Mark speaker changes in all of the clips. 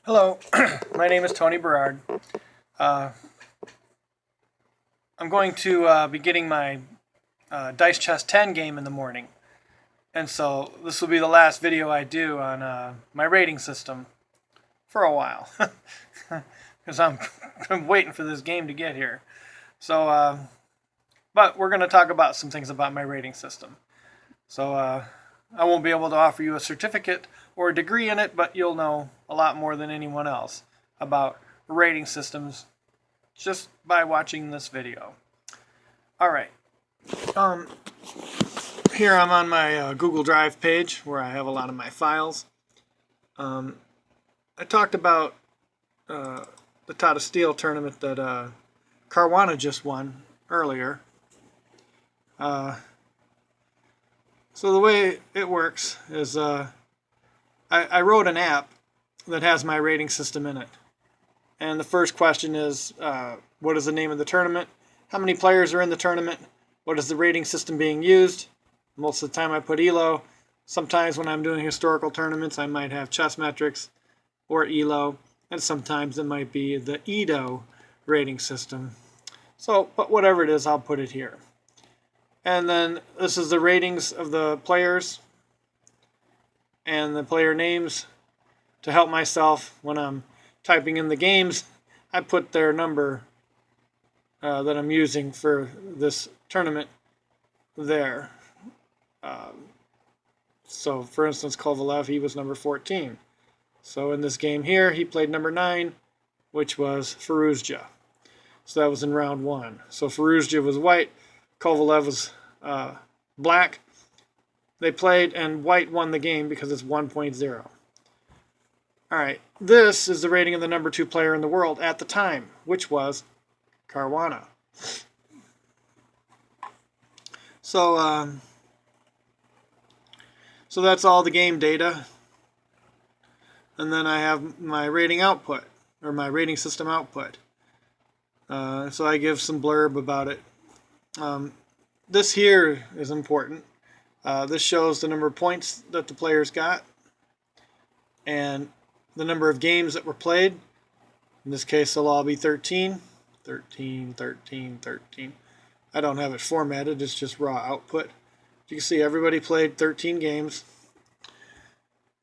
Speaker 1: Hello, my name is Tony Berard. I'm going to be getting my Dice Chess 10 game in the morning. And so this will be the last video I do on my rating system for a while. Because I'm waiting for this game to get here. So, but we're going to talk about some things about my rating system. So I won't be able to offer you a certificate or a degree in it, but you'll know a lot more than anyone else about rating systems just by watching this video. Alright, here I'm on my Google Drive page where I have a lot of my files. I talked about the Tata Steel tournament that Caruana just won earlier. So the way it works is I wrote an app that has my rating system in it. And the first question is, what is the name of the tournament? How many players are in the tournament? What is the rating system being used? Most of the time I put ELO. Sometimes when I'm doing historical tournaments, I might have Chessmetrics or ELO. And sometimes it might be the EDO rating system. So, but whatever it is, I'll put it here. And then this is the ratings of the players and the player names. To help myself when I'm typing in the games, I put their number that I'm using for this tournament there. So for instance, Kovalev, he was number 14. So in this game here, he played number 9, which was Firouzja. So that was in round 1. So Firouzja was white, Kovalev was black. They played, and white won the game because it's 1.0. Alright, this is the rating of the number 2 player in the world at the time, which was Caruana. So, so that's all the game data. And then I have my rating output, or my rating system output. So I give some blurb about it. This here is important. This shows the number of points that the players got and the number of games that were played. In this case, it'll all be 13. 13, 13, 13. I don't have it formatted, it's just raw output. You can see everybody played 13 games.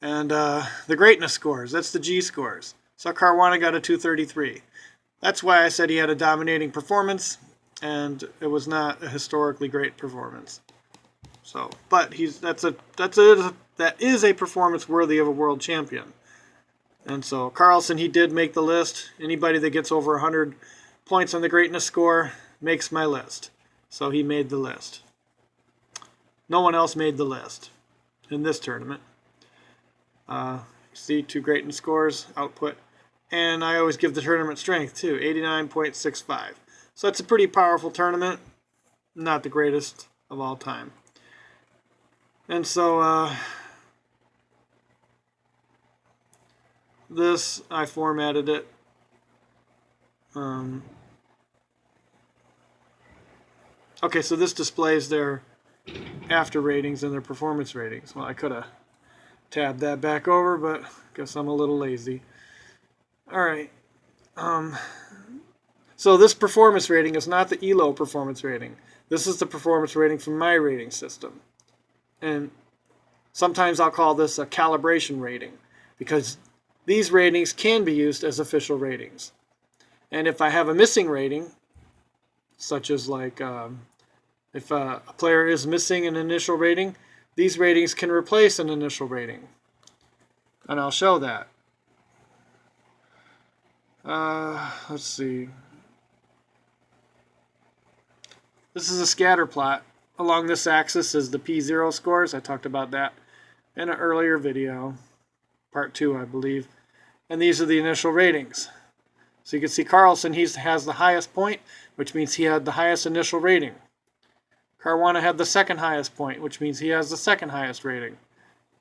Speaker 1: And the greatness scores, that's the G scores. So Caruana got a 233. That's why I said he had a dominating performance, and it was not a historically great performance. So, but that is a performance worthy of a world champion. And so Carlsen, he did make the list. Anybody that gets over 100 points on the greatness score makes my list. So he made the list. No one else made the list in this tournament. See, 2 greatness scores, output. And I always give the tournament strength too, 89.65. So it's a pretty powerful tournament. Not the greatest of all time. And so this, I formatted it. Okay, so this displays their after ratings and their performance ratings. Well, I could have tabbed that back over, but I guess I'm a little lazy. All right. So this performance rating is not the ELO performance rating. This is the performance rating from my rating system. And sometimes I'll call this a calibration rating because these ratings can be used as official ratings. And if I have a missing rating, such as like if a player is missing an initial rating, these ratings can replace an initial rating. And I'll show that. Let's see. This is a scatter plot. Along this axis is the P0 scores. I talked about that in an earlier video, part 2, I believe. And these are the initial ratings. So you can see Carlsen, he has the highest point, which means he had the highest initial rating. Caruana had the second highest point, which means he has the second highest rating.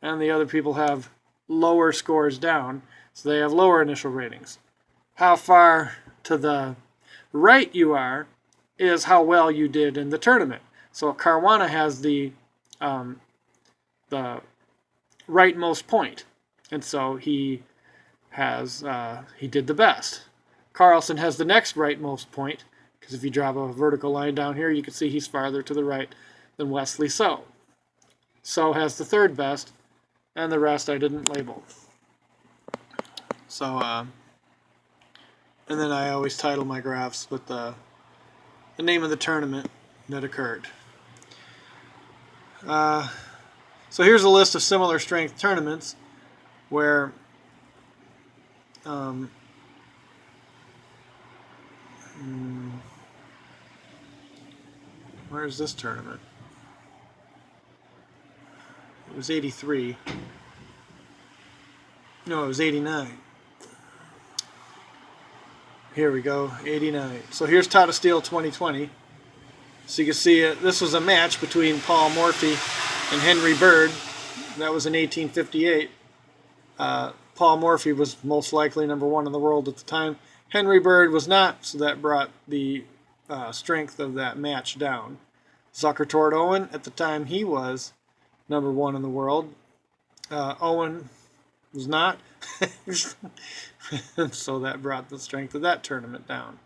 Speaker 1: And the other people have lower scores down, so they have lower initial ratings. How far to the right you are is how well you did in the tournament. So Caruana has the rightmost point, and so he has, he did the best. Carlson has the next rightmost point, because if you drop a vertical line down here, you can see he's farther to the right than Wesley So. So has the third best, and the rest I didn't label. So, and then I always title my graphs with the name of the tournament that occurred. So here's a list of similar strength tournaments where where's this tournament? It was 83. No, it was 89. Here we go, 89. So here's Tata Steel 2020. So you can see this was a match between Paul Morphy and Henry Bird. That was in 1858. Paul Morphy was most likely #1 in the world at the time. Henry Bird was not, so that brought the strength of that match down. Zucker Owen, at the time, he was #1 in the world. Owen was not, so that brought the strength of that tournament down.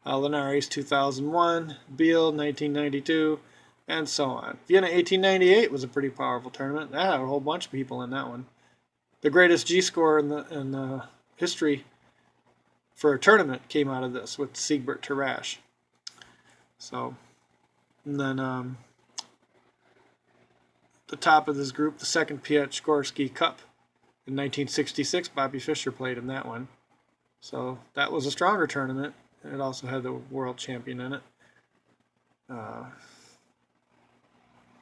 Speaker 1: Linares 2001, Beal 1992, and so on. Vienna 1898 was a pretty powerful tournament. That had a whole bunch of people in that one. The greatest G-score in the history for a tournament came out of this with Siegbert Tarrasch. So, and then the top of this group, the second Piotr Cup in 1966, Bobby Fischer played in that one. So that was a stronger tournament. It also had the world champion in it,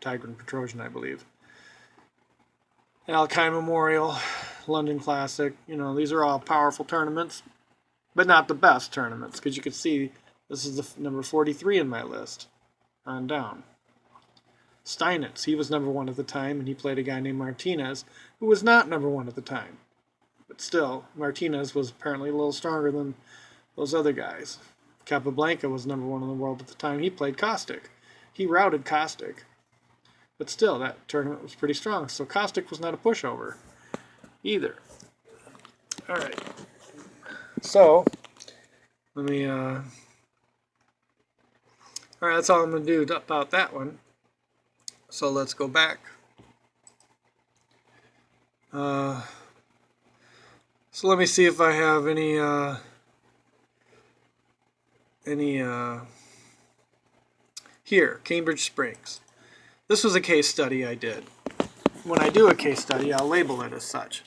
Speaker 1: Tigran Petrosian, I believe. Alki Memorial, London Classic. You know, these are all powerful tournaments, but not the best tournaments, because you can see this is the number 43 in my list on down. Steinitz, he was #1 at the time, and he played a guy named Martinez, who was not #1 at the time. But still, Martinez was apparently a little stronger than those other guys. Capablanca was #1 in the world at the time. He played Kostic. He routed Kostic. But still, that tournament was pretty strong. So Kostic was not a pushover either. All right. So, let me... all right, that's all I'm going to do about that one. So let's go back. So let me see if I have any here, Cambridge Springs. This was a case study I did. When I do a case study, I'll label it as such.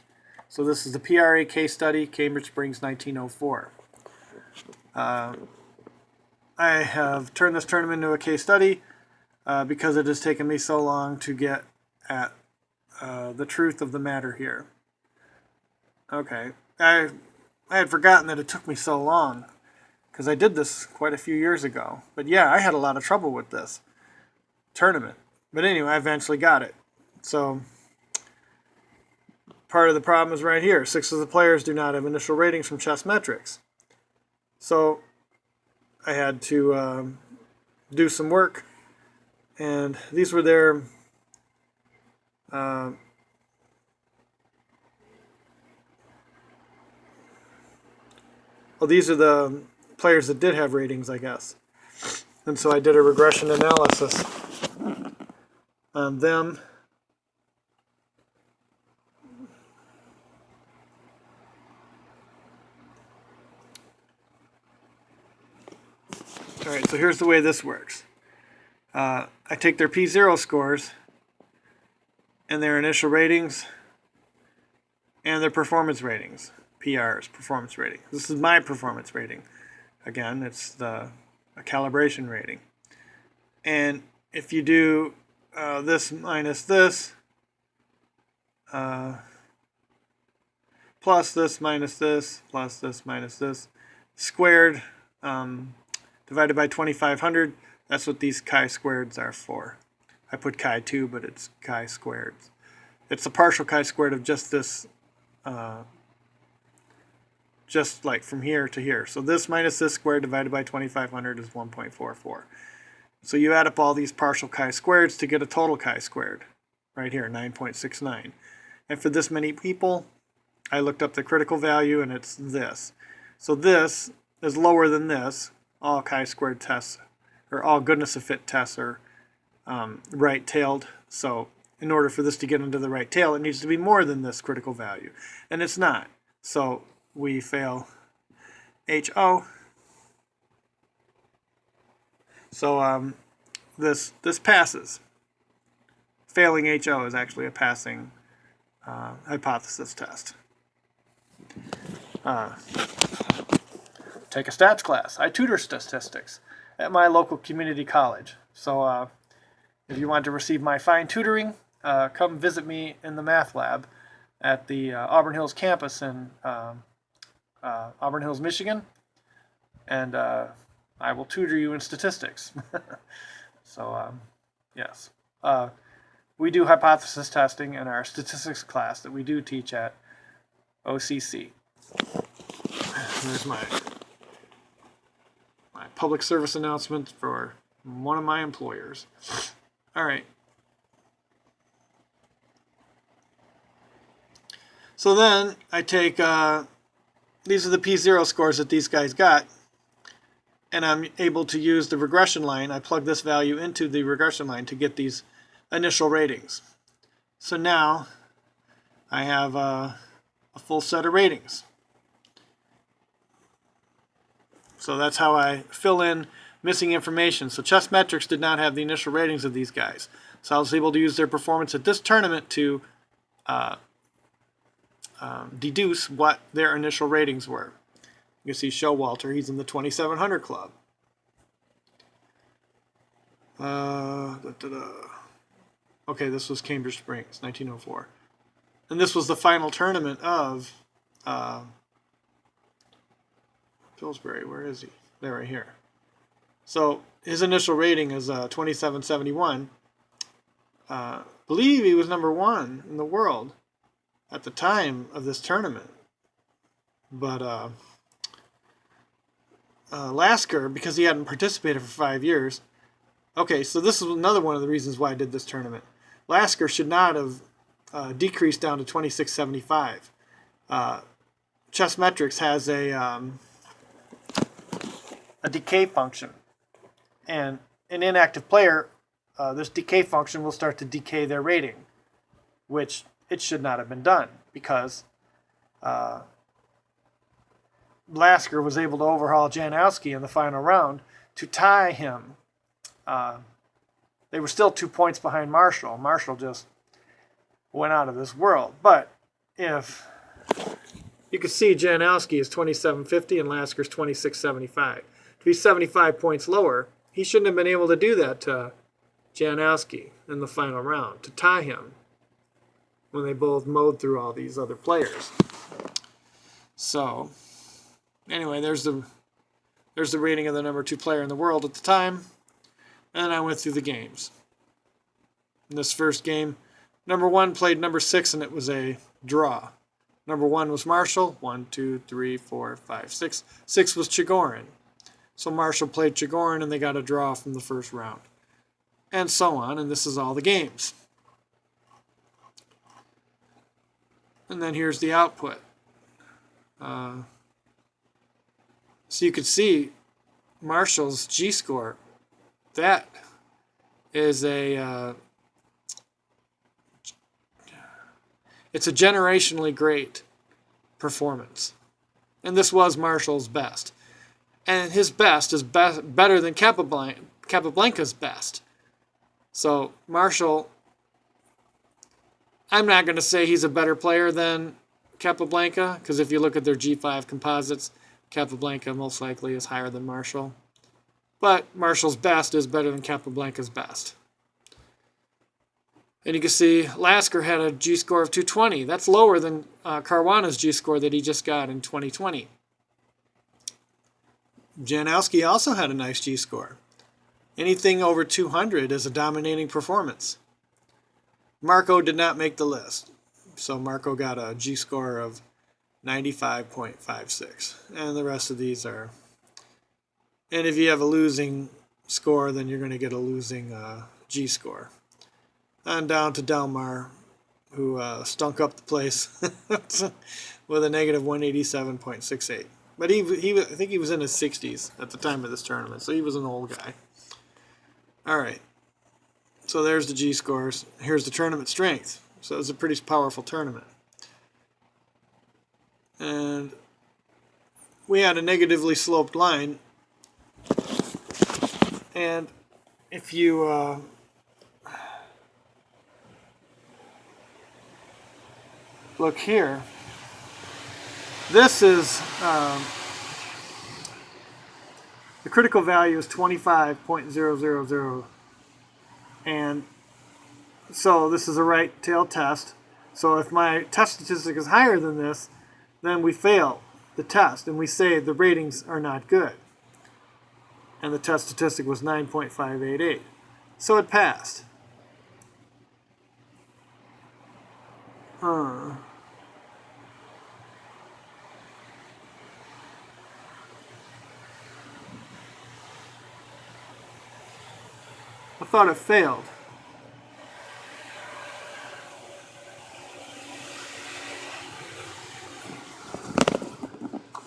Speaker 1: So this is the PRA case study, Cambridge Springs 1904. I have turned this tournament into a case study because it has taken me so long to get at the truth of the matter here. Okay, I had forgotten that it took me so long, because I did this quite a few years ago. But yeah, I had a lot of trouble with this tournament. But anyway, I eventually got it. So part of the problem is right here. 6 of the players do not have initial ratings from Chessmetrics. So I had to do some work. And these were their well, these are the players that did have ratings, I guess. And so I did a regression analysis on them. All right, so here's the way this works. I take their P0 scores and their initial ratings and their performance ratings. PRs, performance rating. This is my performance rating. Again, it's a calibration rating. And if you do this minus this, plus this minus this, plus this minus this, squared divided by 2500, that's what these chi-squareds are for. I put chi2, but it's chi-squared. It's the partial chi-squared of just this, just like from here to here. So this minus this squared divided by 2500 is 1.44. So you add up all these partial chi-squareds to get a total chi-squared. Right here, 9.69. And for this many people, I looked up the critical value, and it's this. So this is lower than this. All chi-squared tests, or all goodness of fit tests, are right-tailed. So in order for this to get into the right tail, it needs to be more than this critical value. And it's not. So we fail HO. So this passes. Failing HO is actually a passing hypothesis test. Take a stats class. I tutor statistics at my local community college. So if you want to receive my fine tutoring, come visit me in the math lab at the Auburn Hills campus in Auburn Hills, Michigan, and I will tutor you in statistics. So yes, we do hypothesis testing in our statistics class that we do teach at OCC. There's my public service announcement for one of my employers. All right. So then I take, these are the P0 scores that these guys got, and I'm able to use the regression line. I plug this value into the regression line to get these initial ratings. So now I have a full set of ratings. So that's how I fill in missing information. So Chessmetrics did not have the initial ratings of these guys. So I was able to use their performance at this tournament to deduce what their initial ratings were. You can see Showalter, he's in the 2700 club. Okay, this was Cambridge Springs, 1904. And this was the final tournament of Pillsbury. Where is he? There, right here. So his initial rating is 2771. Believe he was number 1 in the world at the time of this tournament. But Lasker, because he hadn't participated for 5 years. Okay, so this is another one of the reasons why I did this tournament. Lasker should not have decreased down to 2675. Chessmetrics has a decay function, and an inactive player, this decay function will start to decay their rating, which it should not have been done, because Lasker was able to overhaul Janowski in the final round to tie him. They were still 2 points behind Marshall. Marshall just went out of this world. But if you can see, Janowski is 2750 and Lasker's 2675. To be 75 points lower, he shouldn't have been able to do that to Janowski in the final round, to tie him when they both mowed through all these other players. So anyway, there's the rating of the number 2 player in the world at the time. And I went through the games. In this first game, number 1 played number 6, and it was a draw. Number 1 was Marshall. 1, 2, 3, 4, 5, 6. 6 was Chigorin. So Marshall played Chigorin, and they got a draw from the first round. And so on, and this is all the games. And then here's the output. So you can see Marshall's G-score. That is it's a generationally great performance. And this was Marshall's best. And his best is better than Capablanca's best. So Marshall, I'm not going to say he's a better player than Capablanca, because if you look at their G5 composites, Capablanca most likely is higher than Marshall. But Marshall's best is better than Capablanca's best. And you can see Lasker had a G-score of 220. That's lower than Caruana's G-score that he just got in 2020. Janowski also had a nice G-score. Anything over 200 is a dominating performance. Marco did not make the list. So Marco got a G-score of 95.56. And the rest of these are... And if you have a losing score, then you're going to get a losing G-score. And down to Delmar. who stunk up the place with a negative 187.68. But I think he was in his 60s at the time of this tournament, so he was an old guy. All right. So there's the G-scores. Here's the tournament strength. So it was a pretty powerful tournament. And we had a negatively sloped line. And if you look here, this is the critical value is 25.000, and so this is a right tail test. So if my test statistic is higher than this, then we fail the test and we say the ratings are not good. And the test statistic was 9.588. So it passed. I thought it failed.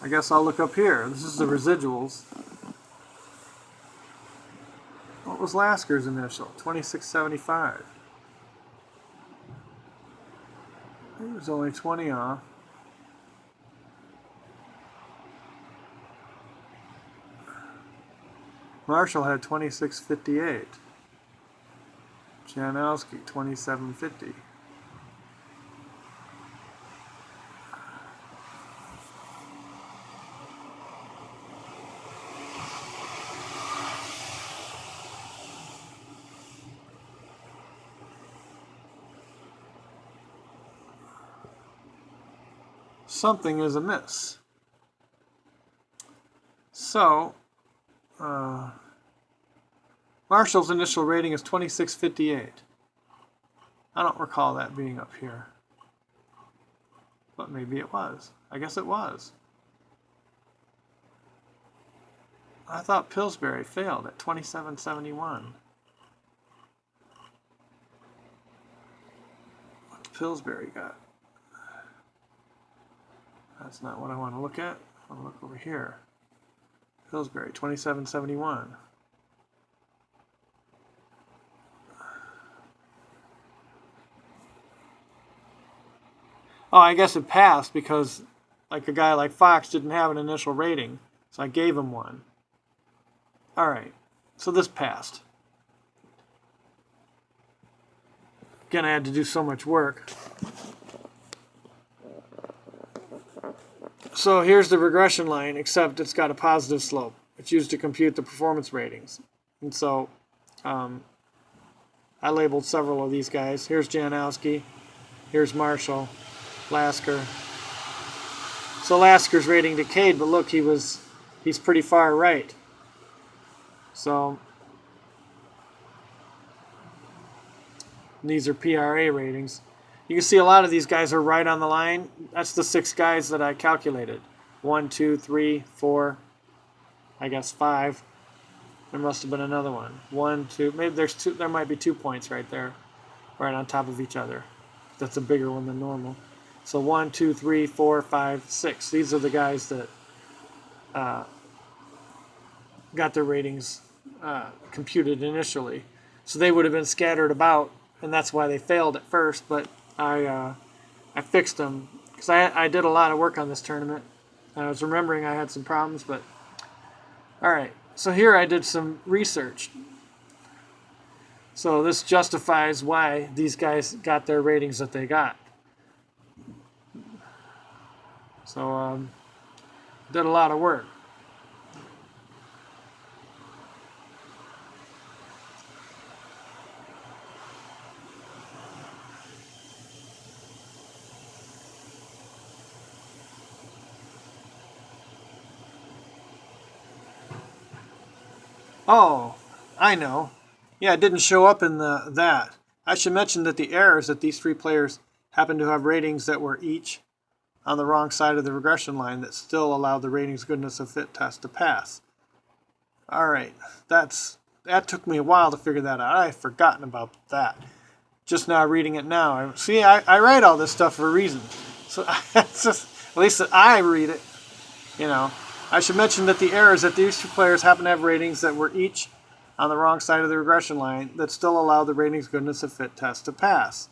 Speaker 1: I guess I'll look up here. This is the residuals. What was Lasker's initial? 2675. He was only 20 off. Marshall had 2658. Janowski 2750. Something is amiss. So, Marshall's initial rating is 2658. I don't recall that being up here. But maybe it was. I guess it was. I thought Pillsbury failed at 2771. What Pillsbury got? That's not what I want to look at. I want to look over here. Pillsbury, 2771. Oh, I guess it passed because like a guy like Fox didn't have an initial rating, so I gave him one. All right, so this passed. Again, I had to do so much work. So here's the regression line, except it's got a positive slope. It's used to compute the performance ratings. And so I labeled several of these guys. Here's Janowski. Here's Marshall. Lasker. So Lasker's rating decayed, but look, he's pretty far right. So these are PRA ratings. You can see a lot of these guys are right on the line. That's the 6 guys that I calculated. 1, 2, 3, 4, I guess 5. There must have been another one. 1, 2, maybe there's 2. There might be 2 points right there, right on top of each other. That's a bigger one than normal. So 1, 2, 3, 4, 5, 6. These are the guys that got their ratings computed initially. So they would have been scattered about, and that's why they failed at first. But I fixed them because I did a lot of work on this tournament. I was remembering I had some problems, but all right. So here I did some research. So this justifies why these guys got their ratings that they got. So did a lot of work. Oh, I know. Yeah, it didn't show up in that. I should mention that the error is that these 3 players happen to have ratings that were each on the wrong side of the regression line that still allowed the ratings goodness of fit test to pass. All right, that took me a while to figure that out. I had forgotten about that. just now reading it now. See, I write all this stuff for a reason. So it's just, at least that I read it, you know. I should mention that the error is that these two players happen to have ratings that were each on the wrong side of the regression line that still allow the ratings goodness of fit test to pass.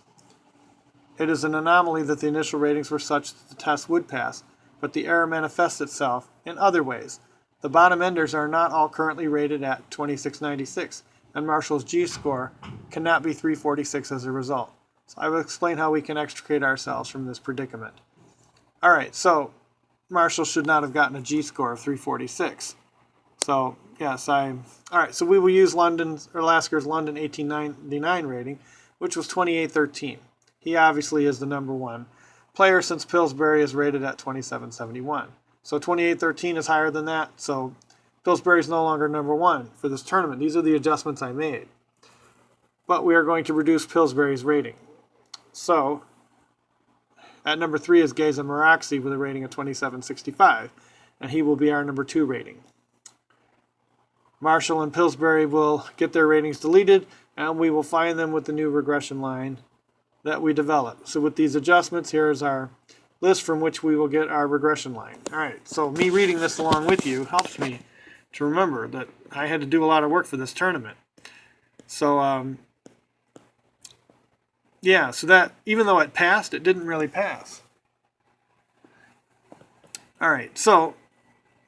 Speaker 1: It is an anomaly that the initial ratings were such that the test would pass, but the error manifests itself in other ways. The bottom enders are not all currently rated at 2696, and Marshall's G-score cannot be 346 as a result. So I will explain how we can extricate ourselves from this predicament. Alright, so Marshall should not have gotten a G-score of 346. So, yes, alright, so we will use Lasker's London 1899 rating, which was 2813. He obviously is the number one player since Pillsbury is rated at 2771. So 2813 is higher than that, so Pillsbury is no longer number one for this tournament. These are the adjustments I made. But we are going to reduce Pillsbury's rating. So, at number 3 is Geza Maraxi with a rating of 2765, and he will be our number 2 rating. Marshall and Pillsbury will get their ratings deleted, and we will find them with the new regression line that we develop. So with these adjustments, here is our list from which we will get our regression line. Alright, so me reading this along with you helps me to remember that I had to do a lot of work for this tournament. So, yeah, so that, even though it passed, it didn't really pass. Alright, so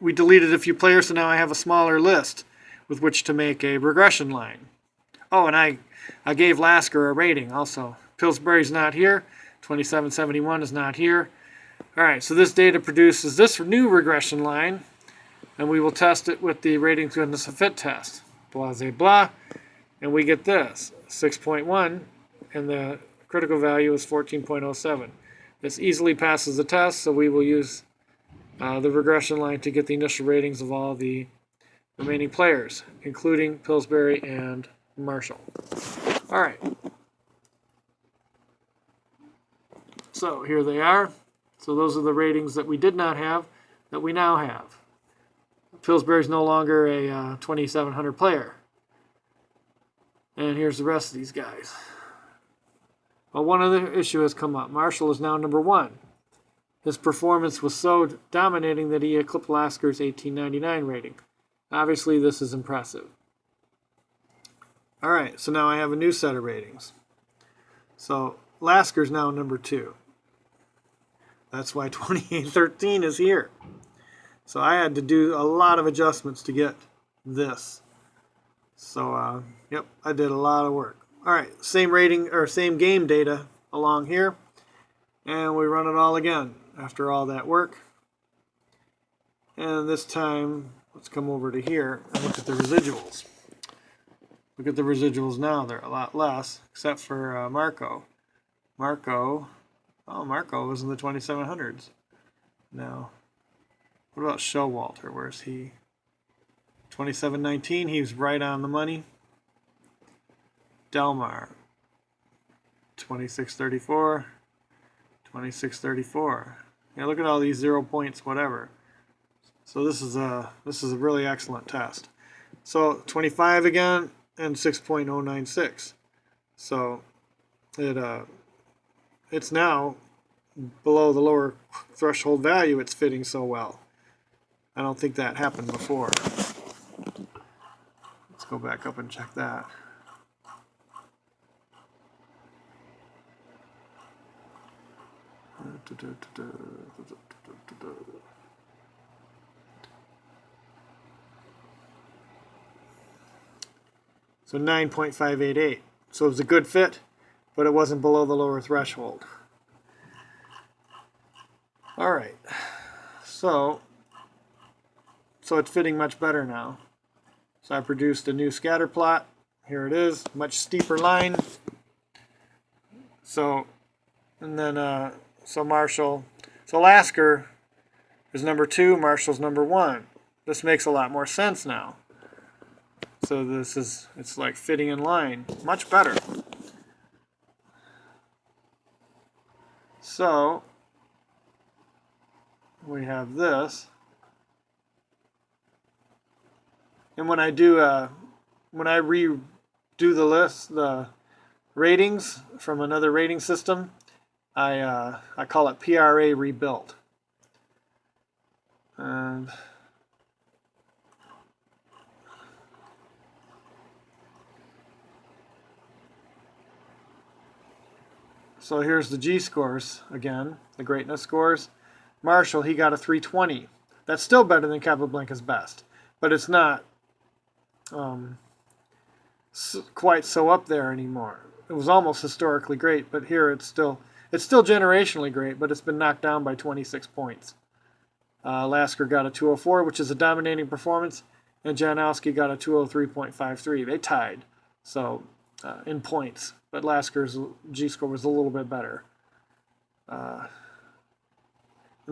Speaker 1: we deleted a few players, so now I have a smaller list with which to make a regression line. Oh, and I gave Lasker a rating also. Pillsbury's not here. 2771 is not here. Alright, so this data produces this new regression line, and we will test it with the ratings goodness of fit test. Blah, blah, blah. And we get this, 6.1, and the critical value is 14.07. This easily passes the test, so we will use the regression line to get the initial ratings of all the remaining players, including Pillsbury and Marshall. Alright. So here they are. So those are the ratings that we did not have that we now have. Pillsbury's no longer a 2700 player. And here's the rest of these guys. Well, one other issue has come up. Marshall is now number 1. His performance was so dominating that he eclipsed Lasker's 1899 rating. Obviously, this is impressive. Alright, so now I have a new set of ratings. So Lasker's now number 2. That's why 2813 is here. So I had to do a lot of adjustments to get this. So, yep, I did a lot of work. Alright, same rating, or same game data along here. And we run it all again after all that work. And this time, let's come over to here and look at the residuals. Look at the residuals now. They're a lot less, except for Marco. Marco was in the 2700s. Now, what about Showalter? Where's he? 2719, he was right on the money. Delmar, 2634, 2634. Yeah, look at all these 0 points, whatever. So this is a really excellent test. So 25 again and 6.096. So it's now below the lower threshold value. It's fitting so well. I don't think that happened before. Let's go back up and check that. So 9.588. So it was a good fit, but it wasn't below the lower threshold. All right. So it's fitting much better now. So I produced a new scatter plot. Here it is, much steeper line. So, and then, so Lasker is number 2, Marshall's number 1. This makes a lot more sense now. So it's like fitting in line, much better. So, we have this. And when I redo the list, the ratings from another rating system. I call it PRA Rebuilt. And so here's the G scores again, the greatness scores. Marshall, he got a 320. That's still better than Capablanca's best, but it's not quite so up there anymore. It was almost historically great, but here it's still generationally great, but it's been knocked down by 26 points. Lasker got a 204, which is a dominating performance, and Janowski got a 203.53. They tied, so in points, but Lasker's G-score was a little bit better. The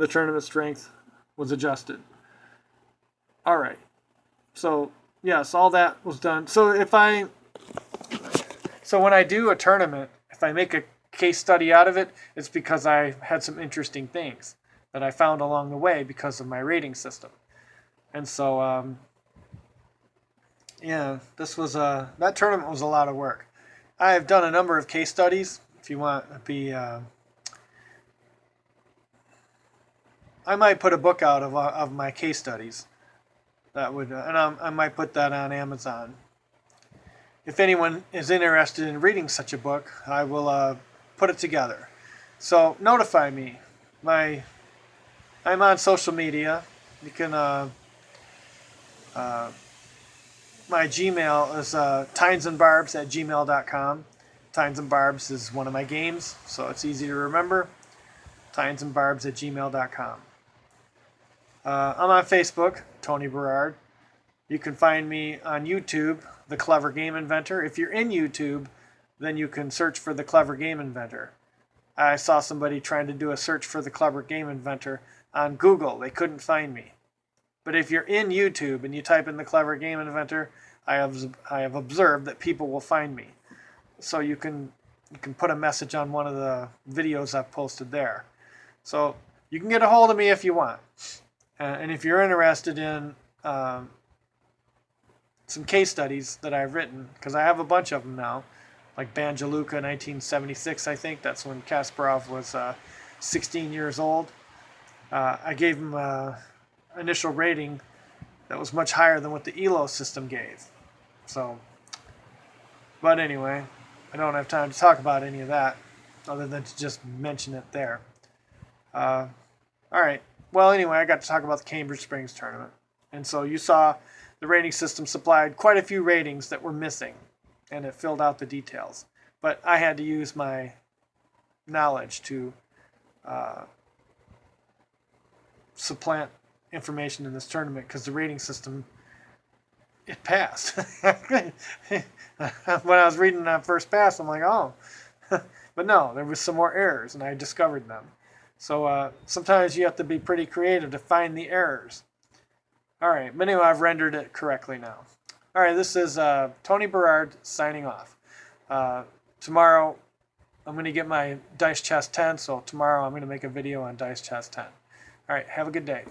Speaker 1: tournament strength was adjusted. All right, so yes, all that was done. So when I do a tournament, if I make a case study out of it, it's because I had some interesting things that I found along the way because of my rating system. And so, yeah, that tournament was a lot of work. I have done a number of case studies. If you want to be, I might put a book out of my case studies. That would, I might put that on Amazon. If anyone is interested in reading such a book, I will put it together. So notify me. I'm on social media. You can. My Gmail is tinesandbarbs@gmail.com. Tines and Barbs is one of my games, so it's easy to remember. tinesandbarbs@gmail.com. I'm on Facebook, Tony Berard. You can find me on YouTube, The Clever Game Inventor. If you're in YouTube, then you can search for The Clever Game Inventor. I saw somebody trying to do a search for The Clever Game Inventor on Google. They couldn't find me. But if you're in YouTube and you type in The Clever Game Inventor, I have observed that people will find me. So you can put a message on one of the videos I've posted there. So you can get a hold of me if you want. And if you're interested in some case studies that I've written, because I have a bunch of them now, like Banjaluka 1976, I think. That's when Kasparov was 16 years old. I gave him an initial rating that was much higher than what the ELO system gave. So, but anyway, I don't have time to talk about any of that other than to just mention it there. All right. Well, anyway, I got to talk about the Cambridge Springs tournament. And so you saw the rating system supplied quite a few ratings that were missing, and it filled out the details. But I had to use my knowledge to supplant information in this tournament because the rating system, it passed. When I was reading that first pass, I'm like, oh. But no, there was some more errors, and I discovered them. So sometimes you have to be pretty creative to find the errors. All right, but anyway, I've rendered it correctly now. All right, this is Tony Berard signing off. Tomorrow, I'm going to get my Dice Chess 10, so tomorrow I'm going to make a video on Dice Chess 10. All right, have a good day.